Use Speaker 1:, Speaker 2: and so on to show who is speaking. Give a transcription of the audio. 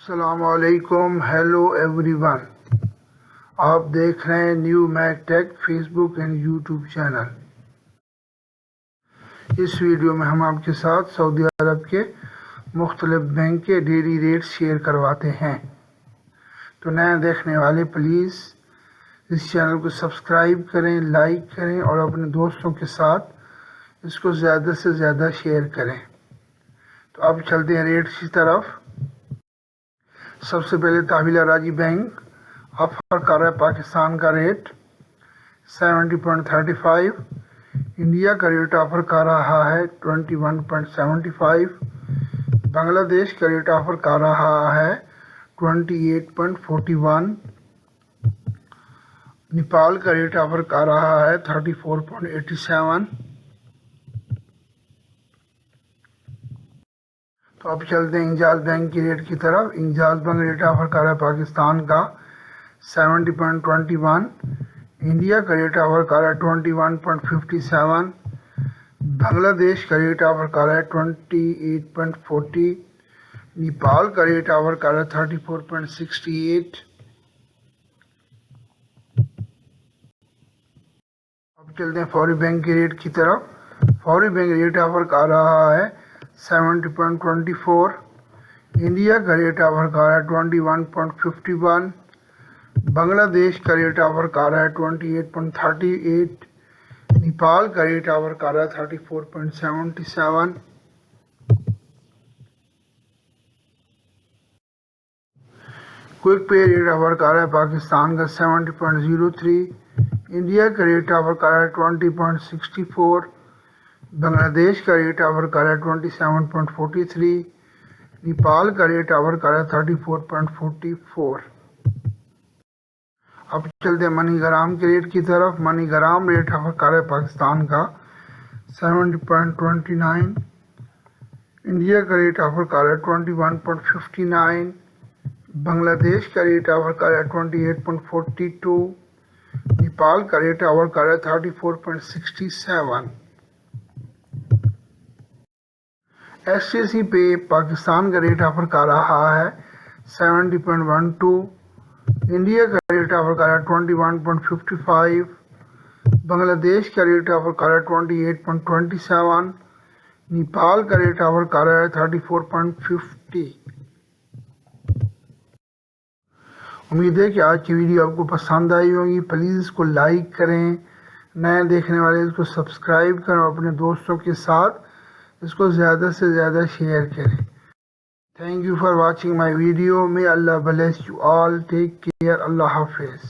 Speaker 1: السلام علیکم، hello every one. آپ دیکھ رہے ہیں new mac tech Facebook and YouTube channel. اس ویڈیو میں ہم آپ کے ساتھ سعودی عرب کے مختلف بینک کے ڈیلی ریٹس شیئر کرواتے ہیں. تو نئے دیکھنے والے پلیز اس چینل کو سبسکرائب کریں، لائک کریں اور اپنے دوستوں کے ساتھ اس کو زیادہ سے زیادہ شیئر کریں. تو اب چلتے ہیں ریٹس کی طرف. سب سے پہلے تحویلہ راجی بینک آفر کر رہا ہے پاکستان کا ریٹ 70.35. انڈیا کا ریٹ آفر کر رہا ہے 21.75. بنگلہ دیش کا ریٹ آفر کر رہا ہے 28.41. نیپال کا ریٹ آفر کر رہا ہے 34.87. تو اب چلتے ہیں انجاز بینک کی ریٹ کی طرف. انجاز بینک ریٹ آفر کر رہا ہے پاکستان کا 70.21. انڈیا کا ریٹ آفر کر رہا ہے 21.57. بنگلہ دیش کا ریٹ آفر کر رہا ہے 28.40. نیپال کا ریٹ آفر کر رہا ہے 34.68. اب چلتے ہیں فوری بینک کی ریٹ کی طرف. فوری بینک ریٹ آفر کر رہا ہے 70.24. انڈیا کا ریٹ آفر کر رہا ہے 21.51. بنگلہ دیش کا ریٹ آفر کر رہا ہے 28.38. نیپال کا ریٹ آفر کر رہا ہے 34.77. کوئک پے ریٹ آفر کر رہا ہے پاکستان کا 70.03. انڈیا کا ریٹ آفر کر رہا ہے 20.64. بنگلہ دیش کا ریٹ آفر کر رہا ہے 27.43. نیپال کا ریٹ آفر کر رہا ہے 34.44. اب چلتے ہیں منی گرام کے ریٹ کی طرف. منی گرام ریٹ آفر کر رہا ہے پاکستان کا 70.29. انڈیا کا ریٹ آفر کر رہا ہے 21.59. بنگلہ دیش کا ریٹ آفر کر رہا ہے 28.42. نیپال کا ریٹ آفر کر رہا ہے 34.67. ایس ٹی سی پے پاکستان کا ریٹ آفر کر رہا ہے 70.12. انڈیا کا ریٹ آفر کر رہا ہے 21.55. بنگلہ دیش کا ریٹ آفر کر رہا ہے 28.27. نیپال کا ریٹ آفر کر رہا ہے 34.50. امید ہے کہ آج کی ویڈیو آپ کو پسند آئی ہوگی. پلیز اس کو لائک کریں، نئے دیکھنے والے اس کو سبسکرائب کریں اور اپنے دوستوں کے ساتھ اس کو زیادہ سے زیادہ شیئر کریں. Thank you for watching my video. May Allah bless you all. Take care. Allah Hafiz.